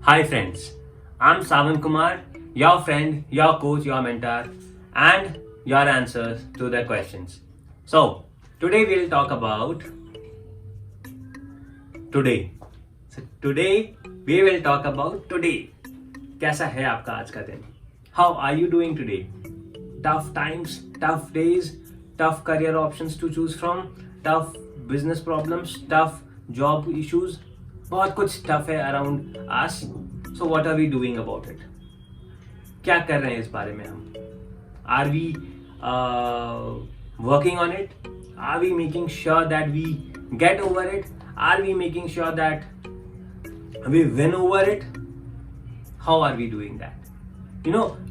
Hi friends, I'm Savan Kumar, your friend, your coach, your mentor, and your answers to the questions. So, today we'll talk about today. So, today we will talk about today. कैसा है आपका आज का दिन? How are you doing today? Tough times, tough days, tough career options to choose from, tough business problems, tough job issues. बहुत कुछ tough है around us. So what are we doing about it? क्या कर रहे हैं इस बारे में हम? Are we working on it? Are we making sure that we get over it? Are we making sure that we win over it? How are we doing that?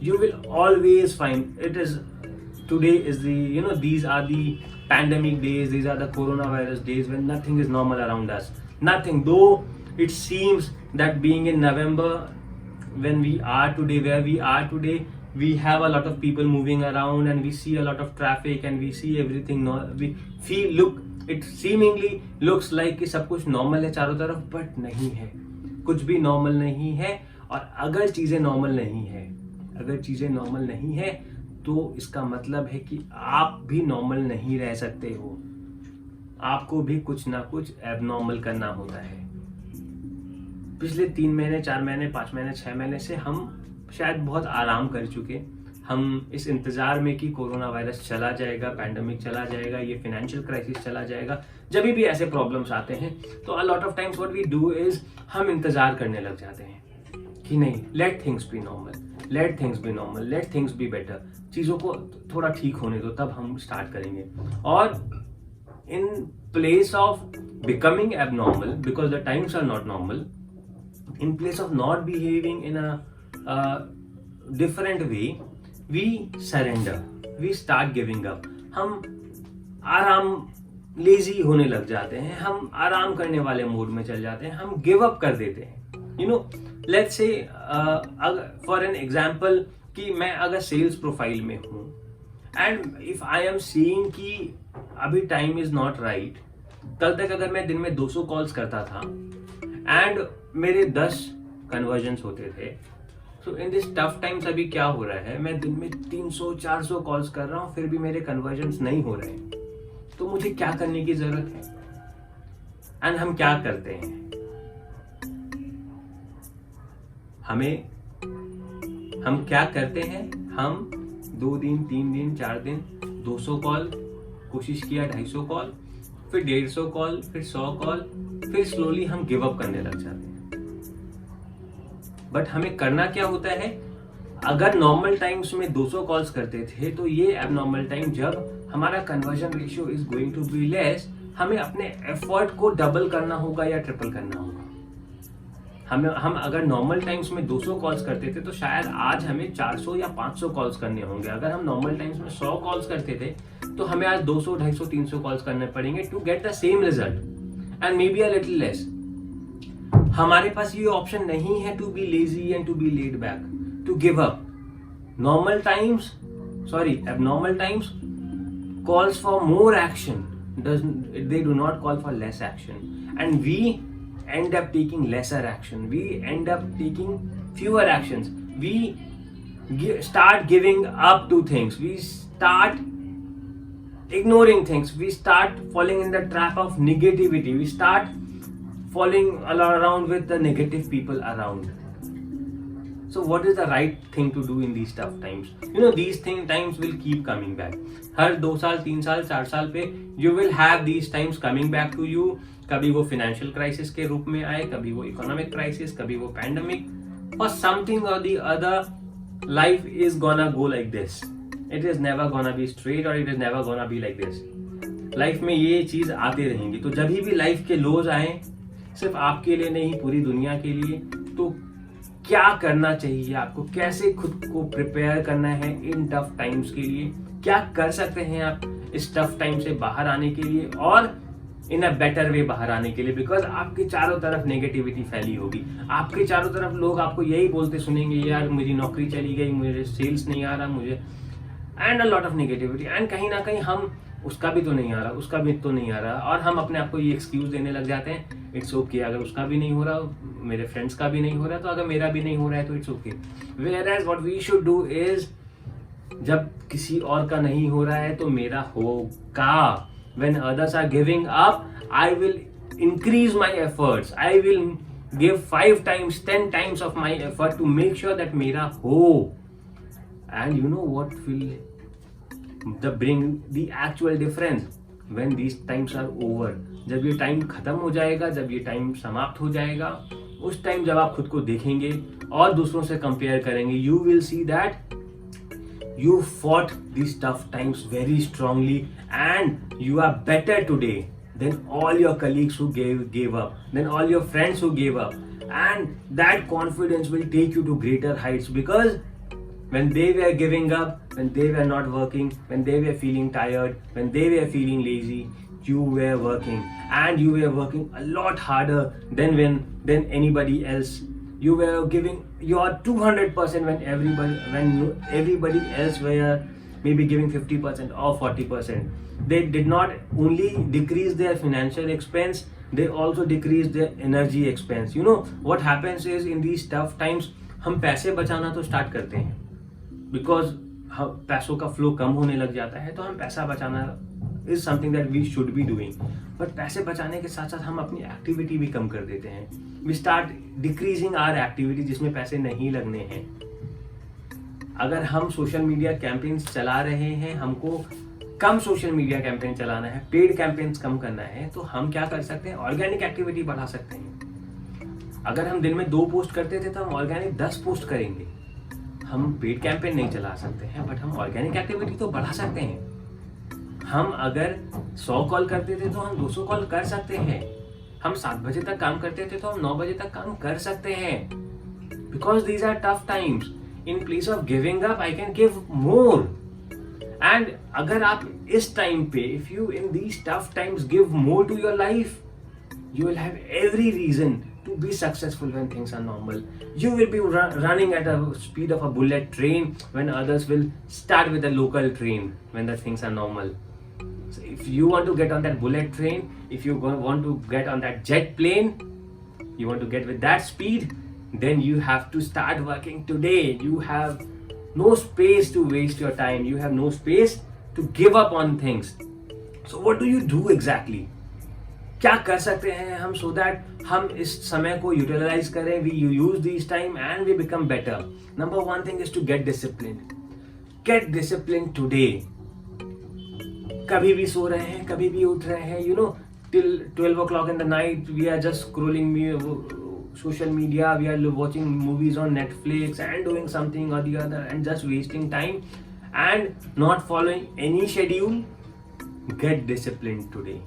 You will always find it is today is the these are the pandemic days, these are the coronavirus days when nothing is normal around us. Nothing, though it seems that being in November, when we are today where we are today, we have a lot of people moving around and we see a lot of traffic and we see everything. We it seemingly looks like कि सब कुछ normal है चारों तरफ, but नहीं है. कुछ भी normal नहीं है. और अगर चीजें normal नहीं है तो इसका मतलब है कि आप भी नॉर्मल नहीं रह सकते हो. आपको भी कुछ ना कुछ एबनॉर्मल करना होता है. पिछले 3 महीने 4 महीने 5 महीने 6 महीने से हम शायद बहुत आराम कर चुके. हम इस इंतजार में कि कोरोना वायरस चला जाएगा, पैंडेमिक चला जाएगा, ये फाइनेंशियल क्राइसिस चला जाएगा. जब भी ऐसे प्रॉब्लम्स आते हैं तो a lot of times what we do is हम इंतजार करने लग जाते हैं कि नहीं, let things be normal, let things be better. चीज़ों को थोड़ा ठीक होने दो, तब हम स्टार्ट करेंगे. और in place of becoming abnormal, because the times are not normal, in place of not behaving in a different way, we surrender, we start giving up. हम आराम लेजी होने लग जाते हैं, हम आराम करने वाले मोड में चल जाते हैं, हम गिव अप कर देते हैं. Let's say for an example कि मैं अगर सेल्स प्रोफाइल में हूँ and if I am seeing कि अभी टाइम इज नॉट राइट. कल तक अगर मैं दिन में 200 कॉल्स करता था एंड मेरे 10 कन्वर्जन्स होते थे, सो इन दिस टफ टाइम्स अभी क्या हो रहा है, मैं दिन में 300-400 कॉल्स कर रहा हूँ, फिर भी मेरे कन्वर्जन्स नहीं हो रहे हैं. तो मुझे क्या करने की जरूरत है? एंड हम क्या करते हैं? हम क्या करते हैं? हम 2 दिन 3 दिन 4 दिन 200 कॉल, कोशिश किया 250 कॉल, फिर 150 कॉल, फिर 100 कॉल, फिर स्लोली हम गिव अप करने लग जाते हैं. बट हमें करना क्या होता है? अगर नॉर्मल टाइम्स में 200 कॉल्स करते थे तो ये एबनॉर्मल टाइम जब हमारा conversion ratio is going to be less, हमें अपने एफर्ट को डबल करना होगा या ट्रिपल करना होगा. हम अगर नॉर्मल टाइम्स में 200 कॉल्स करते थे तो शायद आज हमें 400 या 500 कॉल्स करने होंगे. अगर हम नॉर्मल टाइम्स में 100 कॉल्स करते थे तो हमें आज 200, 250, 300 कॉल्स करने पड़ेंगे to get the same result and maybe a little less. हमारे पास ये ऑप्शन नहीं है to be lazy and to be laid back, to give up. Abnormal times calls for more action, they do not call for less action, and we end up taking lesser action, we end up taking fewer actions, we start giving up to things, we start ignoring things, we start falling in the trap of negativity, we start falling around with the negative people around. So what is the right thing to do in these tough times? These times will keep coming back. हर 2 साल 3 साल 4 साल पे you will have these times coming back to you. कभी वो financial crisis के रूप में आए, कभी वो economic crisis, कभी वो pandemic, or something or the other. Life is gonna go like this. It is never gonna be straight or it is never gonna be like this. Life में ये चीज आते रहेंगी. तो जब भी लाइफ के लोज आए, सिर्फ आपके लिए नहीं पूरी दुनिया के लिए, तो क्या करना चाहिए आपको? कैसे खुद को प्रिपेयर करना है इन टफ टाइम्स के लिए? क्या कर सकते हैं आप इस टफ टाइम से बाहर आने के लिए और इन अ बेटर वे बाहर आने के लिए? बिकॉज आपके चारों तरफ नेगेटिविटी फैली होगी, आपके चारों तरफ लोग आपको यही बोलते सुनेंगे, यार मेरी नौकरी चली गई, मुझे सेल्स नहीं आ रहा, मुझे, and a lot of negativity. And कहीं ना कहीं हम उसका भी तो नहीं आ रहा, उसका भी तो नहीं आ रहा, और हम अपने आप को ये एक्सक्यूज देने लग जाते हैं, इट्स ओके, अगर उसका भी नहीं हो रहा, मेरे फ्रेंड्स का भी नहीं हो रहा, तो अगर मेरा भी नहीं हो रहा है तो it's okay. Whereas what we should do is, जब किसी और का नहीं हो रहा है तो मेरा होगा। When others are giving up, I will increase my efforts. I will give 5 times, 10 times of my effort to make sure that मेरा हो। And you know what will bring the actual difference when these times are over? जब ये time खत्म हो जाएगा, जब ये time समाप्त हो जाएगा, उस टाइम जब आप खुद को देखेंगे और दूसरों से कंपेयर करेंगे, you will see that you fought these tough times very strongly and you are better today than all your colleagues who gave up, than all your friends who gave up, and that confidence will take you to greater heights, because when they were giving up, when they were not working, when they were feeling tired, when they were feeling lazy, you were working, and you were working a lot harder than anybody else. You were giving your 200% when everybody else were maybe giving 50% or 40%. They did not only decrease their financial expense, they also decrease their energy expense. You know what happens is, in these tough times हम पैसे बचाना तो start करते हैं, because पैसों का flow कम होने लग जाता है, तो हम पैसा बचाना is something that we should be doing. But पैसे बचाने के साथ साथ हम अपनी एक्टिविटी भी कम कर देते हैं। We start decreasing our activity जिसमें पैसे नहीं लगने हैं। अगर हम सोशल मीडिया कैंपेन्स चला रहे हैं, हमको कम सोशल मीडिया कैंपेन चलाना है, पेड कैंपेन्स कम करना है, तो हम क्या कर सकते हैं? ऑर्गेनिक एक्टिविटी बढ़ा सकते हैं। अगर हम दिन में 2 पोस्ट करते थे तो हम ऑर्गेनिक 10 पोस्ट करेंगे। हम पेड कैंपेन नहीं चला सकते हैं, बट हम ऑर्गेनिक एक्टिविटी तो बढ़ा सकते हैं। हम अगर 100 कॉल करते थे तो हम 200 कॉल कर सकते हैं। हम 7 बजे तक काम करते थे तो हम 9 बजे तक काम कर सकते हैं, because these are tough times. In place of giving up I can give more. And अगर आप इस टाइम पे, if you in these tough times give more to your life, you will have every reason to be successful when things are normal. You will be running at a speed of a bullet train when others will start with a local train when the things are normal. So if you want to get on that bullet train, if you want to get on that jet plane, you want to get with that speed, then you have to start working today. You have no space to waste your time. You have no space to give up on things. So what do you do exactly? क्या कर सकते हैं हम so that हम इस समय को utilise करें? We use this time and we become better. Number 1 thing is to get disciplined. Get disciplined today. कभी भी सो रहे हैं, कभी भी उठ रहे हैं, you know, till 12 o'clock in the night we are just scrolling social media, we are watching movies on Netflix and doing something or the other and just wasting time and not following any schedule. Get disciplined today.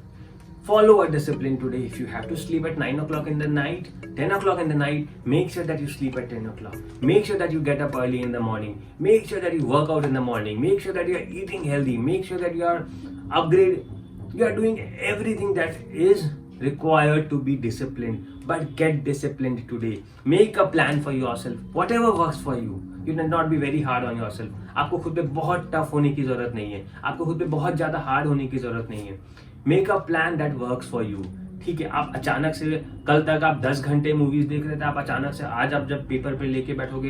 Follow a discipline today. If you have to sleep at 9 o'clock in the night, 10 o'clock in the night, make sure that you sleep at 10 o'clock. Make sure that you get up early in the morning. Make sure that you work out in the morning. Make sure that you are eating healthy. Make sure that you are doing everything that is required to be disciplined. But get disciplined today. Make a plan for yourself. Whatever works for you. You need not be very hard on yourself. आपको खुद पे बहुत tough होने की जरूरत नहीं है। आपको खुद पे बहुत ज्यादा हार्ड होने की जरूरत नहीं है। Make a plan that works for you. ठीक है, आप अचानक से कल तक आप 10 घंटे मूवीज देख रहे थे, आप अचानक से आज आप जब पेपर पे लेके बैठोगे,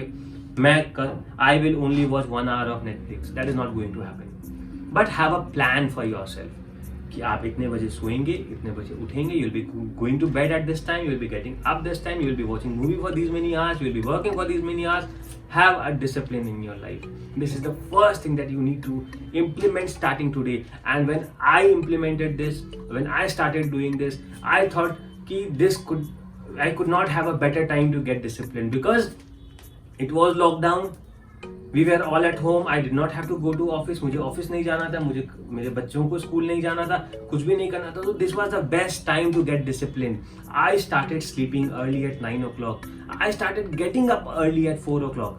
I will only watch 1 hour of Netflix, that is not going to happen. But have a plan for yourself कि आप इतने बजे सोएंगे, इतने बजे उठेंगे, you will be going to bed at this time, you will be getting up this time, you will be watching movie for these many hours, you will be working for these many hours. Have a discipline in your life. This is the first thing that you need to implement starting today. And when I implemented this, when I started doing this, I thought I could not have a better time to get disciplined, because it was lockdown. We were all at home. I did not have to go to office. मुझे office नहीं जाना था, मुझे मेरे बच्चों को school नहीं जाना था, कुछ भी नहीं करना था. So this was the best time to get disciplined. I started sleeping early at 9 o'clock. I started getting up early at 4 o'clock.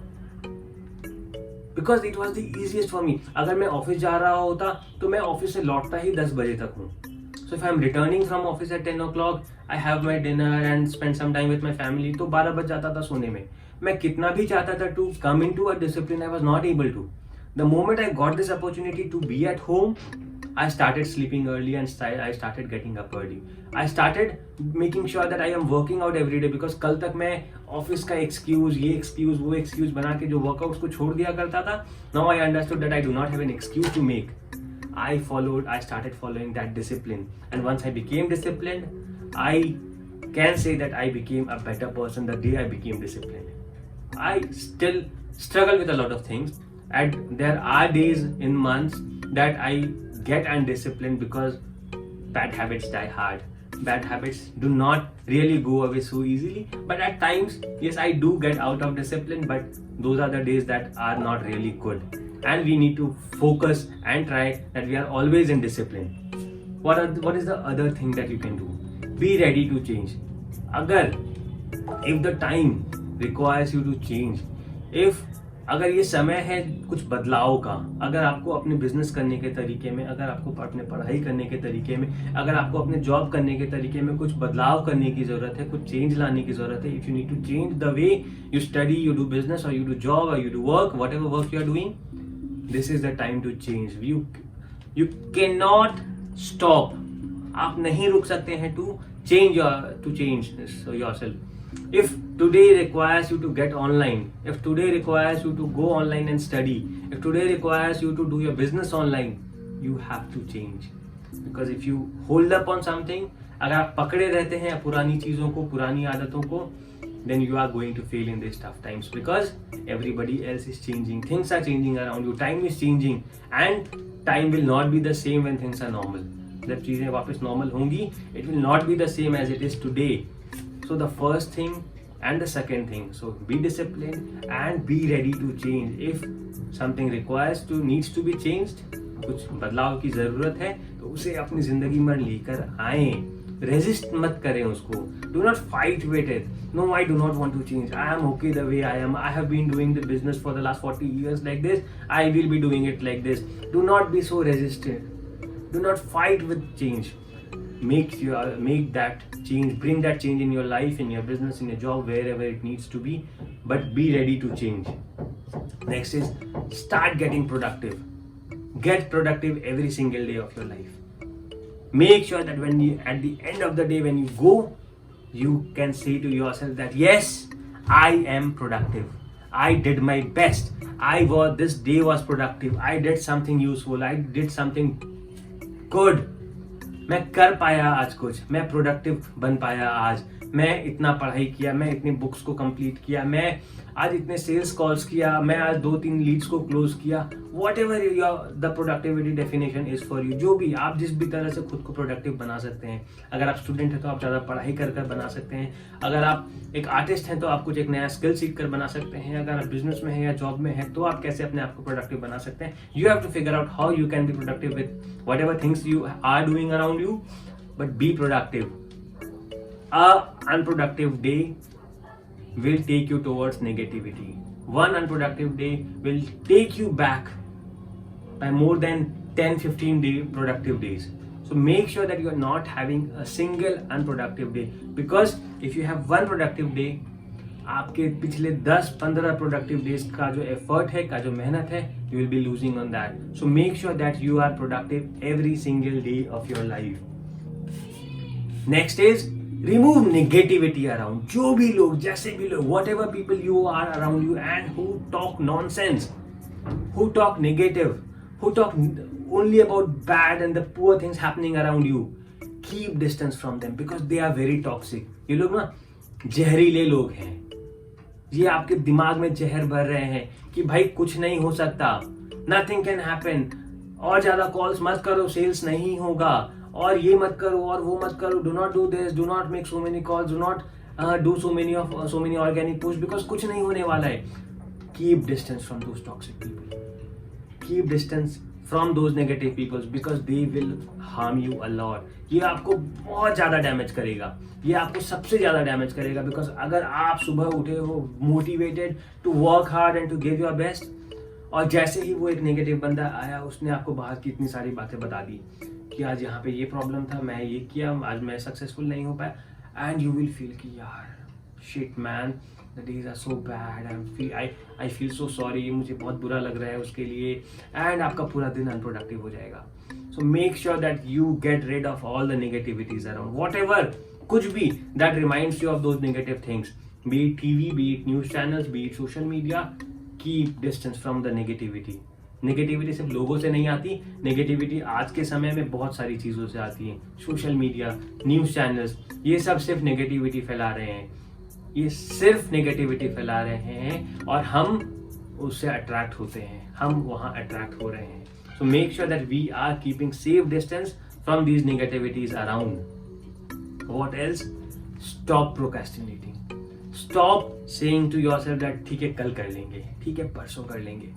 Because it was the easiest for me. अगर मैं ऑफिस जा रहा होता तो मैं ऑफिस से लौटता ही 10 बजे तक हूँ. So if I am returning from office at 10 o'clock, I have my dinner and spend some time with my family. तो 12 बज जाता था सोने में. मैं कितना भी चाहता था to come into a discipline, I was not able to. The moment I got this opportunity to be at home, I started sleeping early and I started getting up early. I started making sure that I am working out every day because कल तक मैं office का excuse, ये excuse, वो excuse बना के जो workouts को छोड़ दिया करता था, now I understood that I do not have an excuse to make. I started following that discipline, and once I became disciplined, I can say that I became a better person the day I became disciplined. I still struggle with a lot of things, and there are days in months that I get undisciplined because bad habits die hard. Bad habits do not really go away so easily, but at times, yes, I do get out of discipline, but those are the days that are not really good, and we need to focus and try that we are always in discipline. What is the other thing that you can do? Be ready to change. If the time requires you to change, अगर ये समय है कुछ बदलाव का, अगर आपको अपने बिजनेस करने के तरीके में, अगर आपको अपने पढ़ाई करने के तरीके में, अगर आपको अपने जॉब करने के तरीके में कुछ बदलाव करने की जरूरत है, कुछ चेंज लाने की जरूरत है, if you need to change the way you study, you do business, और यू डू जॉब, और you do work, whatever work you are doing, this is the time to change. You can not stop. आप नहीं रुक सकते हैं to change yourself. If today requires you to get online, if today requires you to go online and study, if today requires you to do your business online, you have to change. Because if you hold up on something, अगर आप पकड़े रहते हैं पुरानी चीजों को, पुरानी आदतों को, then you are going to fail in these tough times because everybody else is changing. Things are changing around you. Time is changing, and time will not be the same when things are normal. जब चीजें वापस normal होंगी, it will not be the same as it is today. So the first thing and the second thing, so be disciplined and be ready to change. If something needs to be changed, कुछ बदलाव की जरूरत है, तो उसे अपनी जिंदगी में लेकर आए. रेजिस्ट मत करें उसको. Do not fight with it. No, I do not want to change. I am okay the way I am. I have been doing the business for the last 40 years like this. I will be doing it like this. Do not be so resistant. Do not fight with change. Make that change, bring that change in your life, in your business, in your job, wherever it needs to be, but be ready to change. Next is start getting productive. Get productive every single day of your life. Make sure that at the end of the day when you go, you can say to yourself that yes, I am productive. I did my best. This day was productive. I did something useful. I did something good. मैं कर पाया आज कुछ, मैं productive बन पाया आज, मैं इतना पढ़ाई किया, मैं इतनी बुक्स को कंप्लीट किया, मैं आज इतने सेल्स कॉल्स किया, मैं आज 2-3 लीड्स को क्लोज किया. What ever the productivity definition is for you. जो भी आप जिस भी तरह से खुद को प्रोडक्टिव बना सकते हैं. अगर आप स्टूडेंट हैं तो आप ज़्यादा पढ़ाई कर बना सकते हैं. अगर आप एक आर्टिस्ट हैं तो आप कुछ एक नया स्किल सीख कर बना सकते हैं. अगर आप बिजनेस में हैं या जॉब में हैं तो आप कैसे अपने आप को प्रोडक्टिव बना सकते हैं. You have to figure out how you can be productive with whatever things you are doing around you, but be productive. Unproductive day will take you towards negativity. One unproductive day will take you back by more than 10-15 productive days. So make sure that you are not having a single unproductive day, because if you have one productive day, आपके पिछले 10-15 productive days का जो effort है, का जो मेहनत है, you will be losing on that. So make sure that you are productive every single day of your life. Next is remove negativity around. जो भी लोग, जैसे भी लोग, whatever people you are around you and who talk nonsense, who talk negative, who talk only about bad and the poor things happening around you, keep distance from them because they are very toxic. ये लोग ना जहरीले लोग हैं. ये आपके दिमाग में जहर भर रहे हैं कि भाई कुछ नहीं हो सकता, nothing can happen, और ज्यादा कॉल्स मत करो, सेल्स नहीं होगा, और ये मत करो और वो मत करो, do not do this, do not make so many calls, do not do so many organic post, because कुछ नहीं होने वाला है. Keep distance from those toxic people, keep distance from those negative peoples because they will harm you a lot. ये आपको बहुत ज्यादा damage करेगा, ये आपको सबसे ज्यादा डैमेज करेगा. बिकॉज अगर आप सुबह उठे हो motivated to work hard and to give your best, और जैसे ही वो एक नेगेटिव बंदा आया, उसने आपको बाहर की इतनी सारी बातें बता दी कि आज यहाँ पे ये प्रॉब्लम था, मैं ये किया, आज मैं सक्सेसफुल नहीं हो पाया, एंड यू विल फील कि यार shit man, the days are so bad, I feel so sorry, मुझे बहुत बुरा लग रहा है उसके लिए, एंड आपका पूरा दिन अनप्रोडक्टिव हो जाएगा. So make sure that you get rid of all the negativities around, whatever, कुछ भी that reminds you of those negative things, be it TV, be it news channels, be it social media. Keep distance from the negativity. Negativity सिर्फ लोगों से नहीं आती, negativity आज के समय में बहुत सारी चीज़ों से आती है. सोशल मीडिया, न्यूज़ चैनल्स, ये सब सिर्फ नेगेटिविटी फैला रहे हैं, ये सिर्फ नेगेटिविटी फैला रहे हैं और हम उससे अट्रैक्ट होते हैं, हम वहाँ अट्रैक्ट हो रहे हैं. So make sure that we are keeping safe distance from these negativities around. What else? Stop procrastinating. Stop saying to yourself that ठीक है कल कर लेंगे, ठीक है परसों कर लेंगे.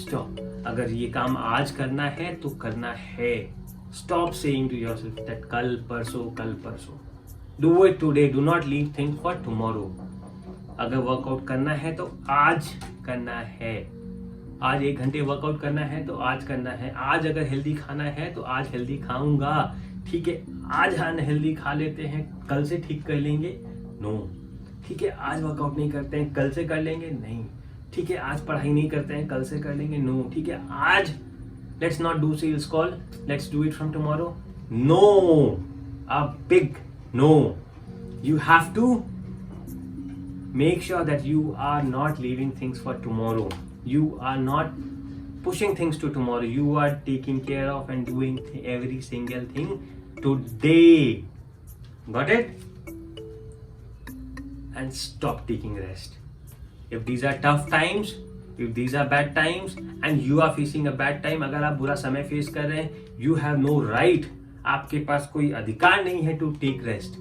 स्टॉप. अगर ये काम आज करना है तो करना है. Stop saying to yourself that कल परसों. Do it today, do not leave thing for tomorrow. अगर वर्कआउट करना है तो आज करना है. आज 1 घंटे वर्कआउट करना है तो आज करना है. आज अगर हेल्दी खाना है तो आज हेल्दी खाऊंगा. ठीक है, आज अनहेल्दी खा लेते हैं, कल से ठीक कर लेंगे. नो. ठीक है, आज वर्कआउट नहीं करते हैं, कल से कर लेंगे. नहीं. ठीक है, आज पढ़ाई नहीं करते हैं, कल से कर लेंगे. नो. ठीक है, आज let's not do sales call, let's do it from tomorrow. No. A big no. You have to make sure that you are not leaving things for tomorrow. You are not pushing things to tomorrow. You are taking care of and doing every single thing today. Got it? And stop taking rest. If these are tough times, if these are bad times and you are facing a bad time, अगर आप बुरा समय face कर रहे हैं, you have no right, आपके पास कोई अधिकार नहीं है टू टेक रेस्ट.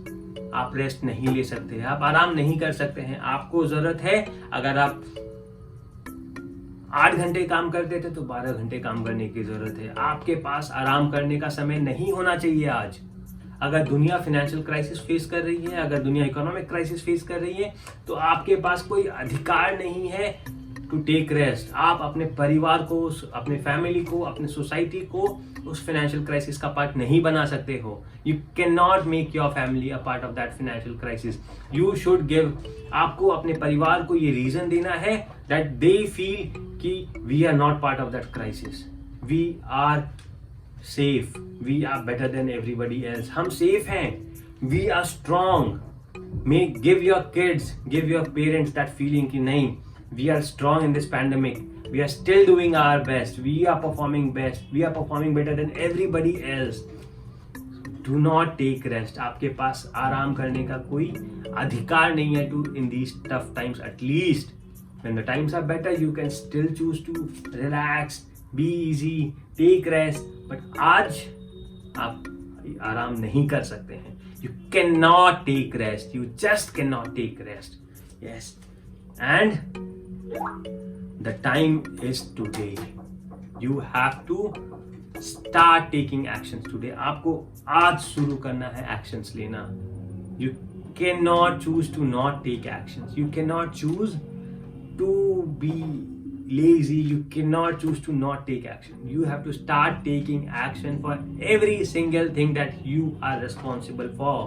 आप रेस्ट नहीं ले सकते, आप आराम नहीं कर सकते हैं. आपको जरूरत है, अगर आप 8 घंटे काम करते थे तो 12 घंटे काम करने की जरूरत है. आपके पास आराम करने का समय नहीं होना चाहिए आज. अगर दुनिया फाइनेंशियल क्राइसिस फेस कर रही है, अगर दुनिया इकोनॉमिक क्राइसिस फेस कर रही है, तो आपके पास कोई अधिकार नहीं है टू टेक रेस्ट. आप अपने परिवार को, अपने फैमिली को, अपने सोसाइटी को उस फाइनेंशियल क्राइसिस का पार्ट नहीं बना सकते हो. You can not make your family a part of that financial crisis. You should give, आपको अपने परिवार को ये रीजन देना है दैट दे फील कि we are not part of that crisis. We are safe, we are better than everybody else. हम सेफ हैं, we are strong. Make, give your kids, give your parents that feeling कि नहीं, we are strong in this pandemic, we are still doing our best, we are performing best, we are performing better than everybody else. Do not take rest. आपके पास आराम करने का कोई अधिकार नहीं है to in these tough times. At least when the times are better, you can still choose to relax, be easy, take rest. But आज आप आराम नहीं कर सकते हैं. You cannot take rest. You just cannot take rest. Yes. And the time is today. You have to start taking actions today. आपको आज शुरू करना है actions लेना. You cannot choose to not take actions. You cannot choose to be lazy. You cannot choose to not take action. You have to start taking action for every single thing that you are responsible for.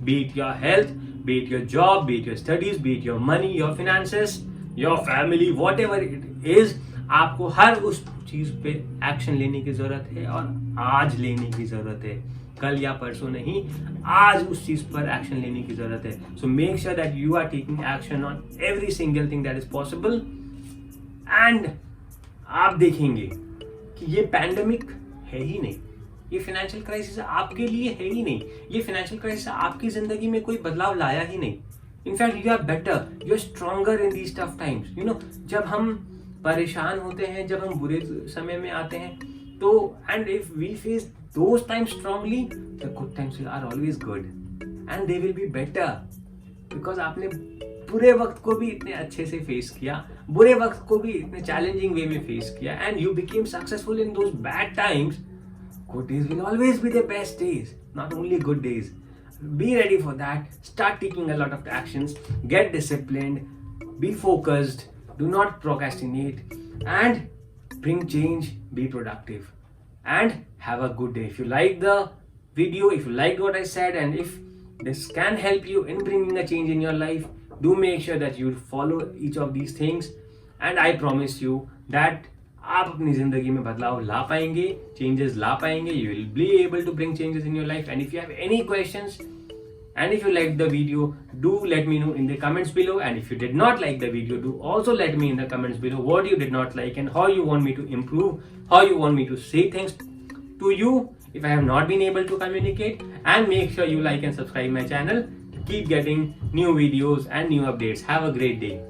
Be it your health, be it your job, be it your studies, be it your money, your finances, your family, whatever it is. आपको हर उस चीज पे action लेने की जरूरत है और आज लेने की जरूरत है. कल या परसों नहीं, आज उस चीज पर एक्शन लेने की जरूरत है. So make sure that you are taking action on every single thing that is possible. And आप देखेंगे कि ये पैंडेमिक है ही नहीं, ये फाइनेंशियल क्राइसिस आपके लिए है ही नहीं, ये फाइनेंशियल क्राइसिस आपकी जिंदगी में कोई बदलाव लाया ही नहीं. In fact, you are better, you are stronger in these tough times. You know, जब हम परेशान होते हैं, जब हम बुरे समय में आते हैं, तो and if we face those times strongly, the good times are always good, and they will be better, because आपने बुरे वक्त को भी इतने अच्छे से फेस किया, बुरे वक्त को भी इतने चैलेंजिंग वे में फेस किया, and you became successful in those bad times. Good days will always be the best days, not only good days. Be ready for that. Start taking a lot of actions. Get disciplined. Be focused. Do not procrastinate. And bring change. Be productive. And have a good day. If you like the video, if you liked what I said, and if this can help you in bringing a change in your life, Do make sure that you follow each of these things, and I promise you that आप अपनी जिंदगी में बदलाव ला पाएंगे, changes ला पाएंगे. You will be able to bring changes in your life. And if you have any questions, and if you liked the video, do let me know in the comments below. And if you did not like the video, do also let me in the comments below what you did not like and how you want me to improve, how you want me to say things to you if I have not been able to communicate. And make sure you like and subscribe my channel. Keep getting new videos and new updates. Have a great day.